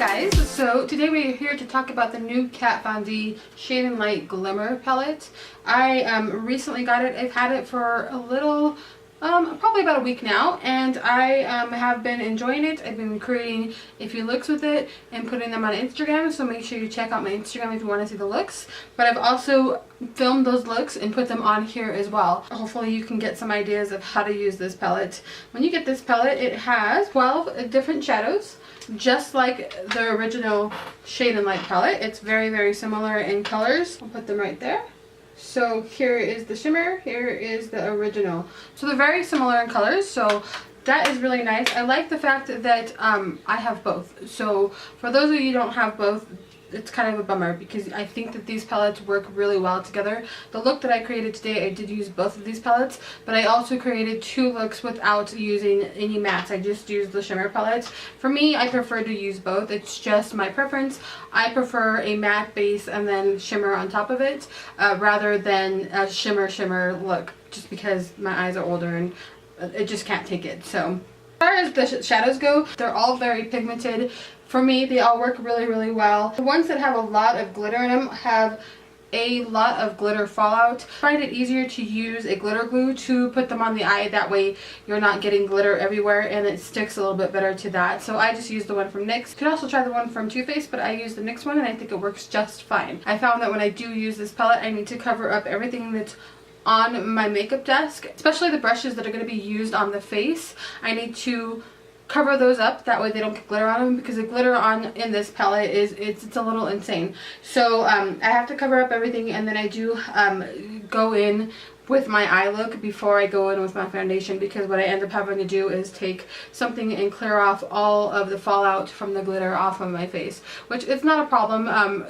guys, so today we're here to talk about the new Kat Von D Shade and Light Glimmer palette. I recently got it. I've had it for a little, probably about a week now, and I have been enjoying it. I've been creating a few looks with it and putting them on Instagram, so make sure you check out my Instagram if you want to see the looks. But I've also filmed those looks and put them on here as well. Hopefully you can get some ideas of how to use this palette. When you get this palette, it has 12 different shadows, just like the original Shade and Light palette. It's very, very similar in colors. I'll put them right there. So here is the shimmer, here is the original. So they're very similar in colors, so that is really nice. I like the fact that I have both. So for those of you who don't have both, it's kind of a bummer because I think that these palettes work really well together. The look that I created today, I did use both of these palettes, but I also created two looks without using any mattes. I just used the shimmer palettes. For me, I prefer to use both. It's just my preference. I prefer a matte base and then shimmer on top of it rather than a shimmer look, just because my eyes are older and I just can't take it. So as far as the shadows go, they're all very pigmented. For me, they all work really, really well. The ones that have a lot of glitter in them have a lot of glitter fallout. I find it easier to use a glitter glue to put them on the eye. That way you're not getting glitter everywhere and it sticks a little bit better to that. So I just use the one from NYX. You could also try the one from Too Faced, but I use the NYX one and I think it works just fine. I found that when I do use this palette, I need to cover up everything that's on my makeup desk, especially the brushes that are going to be used on the face. I need to cover those up, that way they don't get glitter on them, because the glitter in this palette it's a little insane. So I have to cover up everything, and then I do go in with my eye look before I go in with my foundation, because what I end up having to do is take something and clear off all of the fallout from the glitter off of my face, which is not a problem.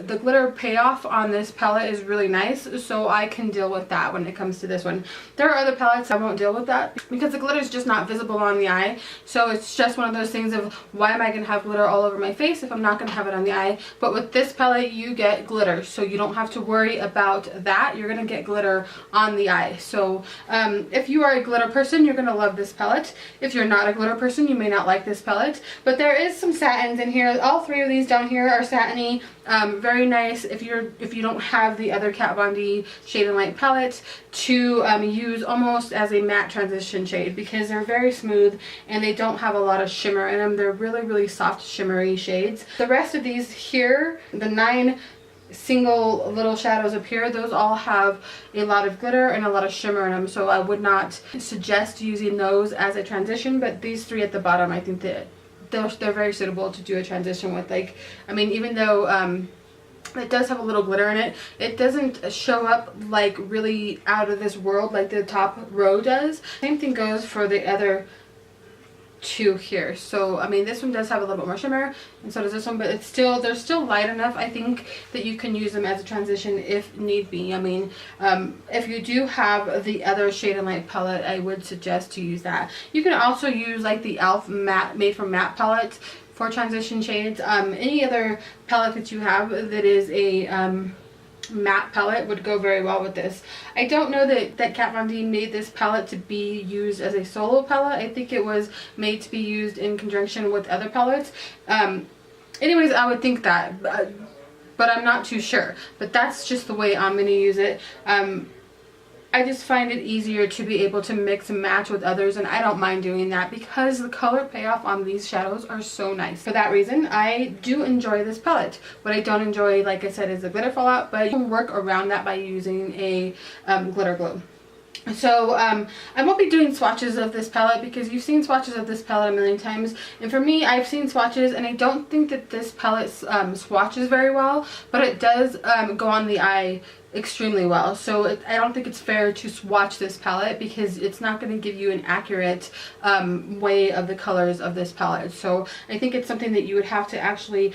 The glitter payoff on this palette is really nice, so I can deal with that when it comes to this one. There are other palettes I won't deal with that because the glitter is just not visible on the eye, so it's just one of those things of why am I going to have glitter all over my face if I'm not going to have it on the eye. But with this palette you get glitter, so you don't have to worry about that. You're going to get glitter on the eye. So if you are a glitter person, you're going to love this palette. If you're not a glitter person, you may not like this palette. But there is some satins in here. All three of these down here are satiny. Very nice if you don't have the other Kat Von D Shade and Light palette to use almost as a matte transition shade, because they're very smooth and they don't have a lot of shimmer in them. They're really, really soft shimmery shades. The rest of these here, the 9 single little shadows up here, those all have a lot of glitter and a lot of shimmer in them, so I would not suggest using those as a transition. But these 3 at the bottom, I think that they're very suitable to do a transition with. Like, I mean, even though it does have a little glitter in it, it doesn't show up like really out of this world like the top row does. Same thing goes for the other 2 here. So I mean, this one does have a little bit more shimmer and so does this one, but they're still light enough, I think, that you can use them as a transition if need be. I mean, if you do have the other Shade and Light palette, I would suggest to use that. You can also use like the E.L.F matte made from matte palette for transition shades. Any other palette that you have that is a matte palette would go very well with this. I don't know that Kat Von D made this palette to be used as a solo palette. I think it was made to be used in conjunction with other palettes. Anyways, I would think that, but I'm not too sure. But that's just the way I'm going to use it. I just find it easier to be able to mix and match with others, and I don't mind doing that because the color payoff on these shadows are so nice. For that reason, I do enjoy this palette. What I don't enjoy, like I said, is the glitter fallout, but you can work around that by using a glitter glue. So I won't be doing swatches of this palette because you've seen swatches of this palette a million times, and for me, I've seen swatches and I don't think that this palette swatches very well, but it does go on the eye extremely well. So I don't think it's fair to swatch this palette because it's not going to give you an accurate way of the colors of this palette. So I think it's something that you would have to actually,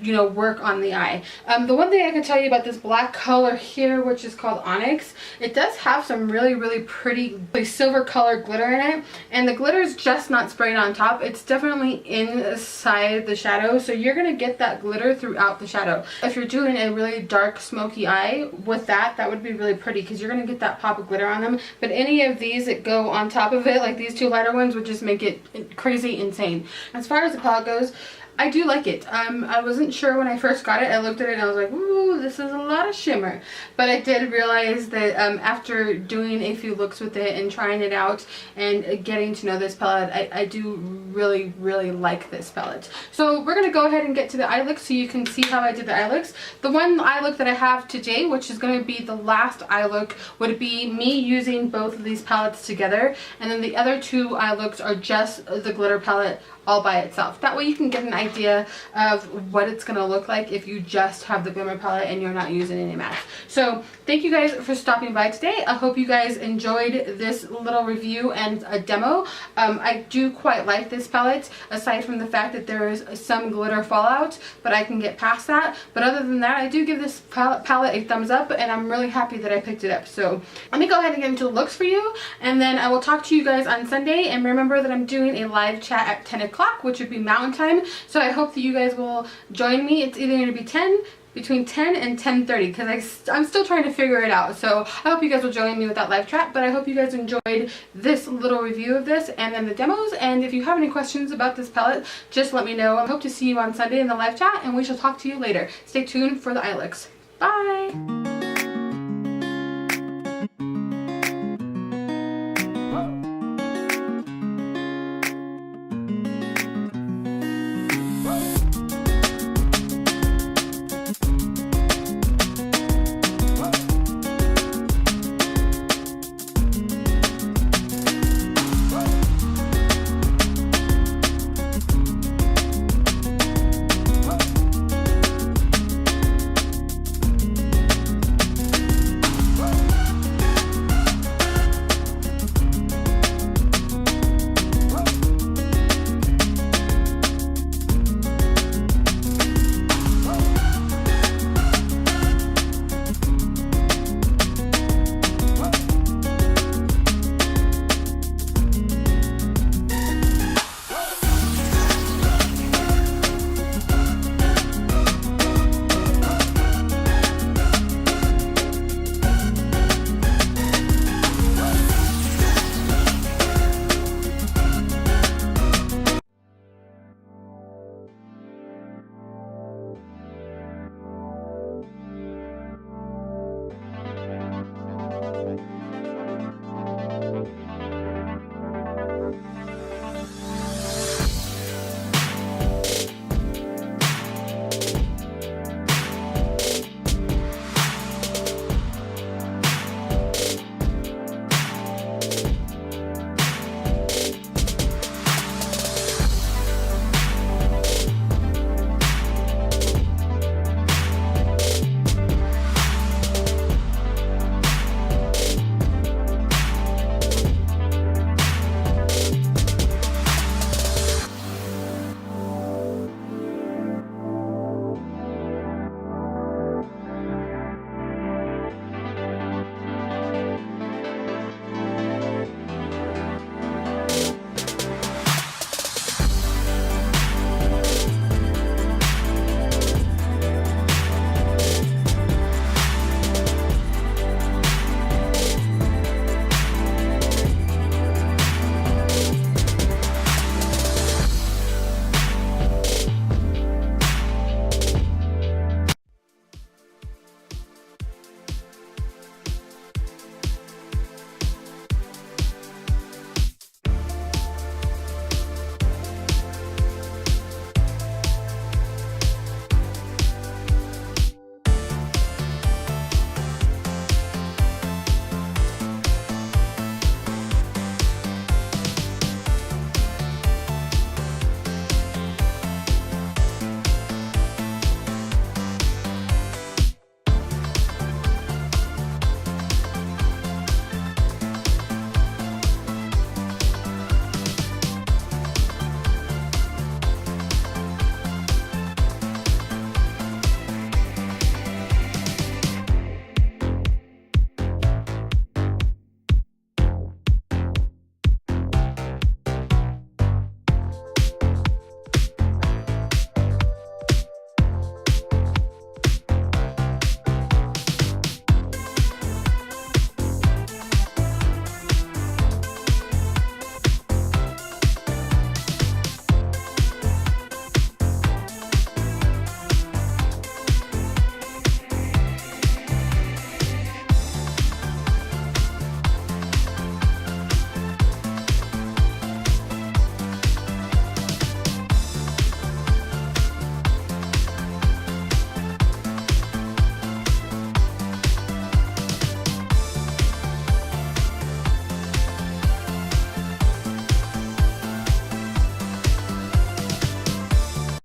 you know, work on the eye. The one thing I can tell you about this black color here, which is called Onyx, it does have some really, really pretty silver colored glitter in it, and the glitter is just not sprayed on top. It's definitely inside the shadow, so you're going to get that glitter throughout the shadow. If you're doing a really dark smoky eye with that would be really pretty because you're going to get that pop of glitter on them. But any of these that go on top of it, like these 2 lighter ones, would just make it crazy insane. As far as the palette goes, I do like it. I wasn't sure when I first got it. I looked at it and I was like, ooh, this is a lot of shimmer. But I did realize that after doing a few looks with it and trying it out and getting to know this palette, I do really, really like this palette. So we're going to go ahead and get to the eye look so you can see how I did the eye looks. The one eye look that I have today, which is going to be the last eye look, would be me using both of these palettes together. And then the other two eye looks are just the glitter palette all by itself. That way you can get an idea of what it's going to look like if you just have the Glimmer palette and you're not using any matte. So thank you guys for stopping by today. I hope you guys enjoyed this little review and a demo. I do quite like this palette, aside from the fact that there is some glitter fallout, but I can get past that. But other than that, I do give this palette a thumbs up, and I'm really happy that I picked it up. So let me go ahead and get into the looks for you, and then I will talk to you guys on Sunday. And remember that I'm doing a live chat at 10 o'clock, which would be Mountain Time. So I hope that you guys will join me. It's either going to be between 10 and 10:30, because I'm still trying to figure it out. So I hope you guys will join me with that live chat. But I hope you guys enjoyed this little review of this and then the demos. And if you have any questions about this palette, just let me know. I hope to see you on Sunday in the live chat, and we shall talk to you later. Stay tuned for the eye looks. Bye!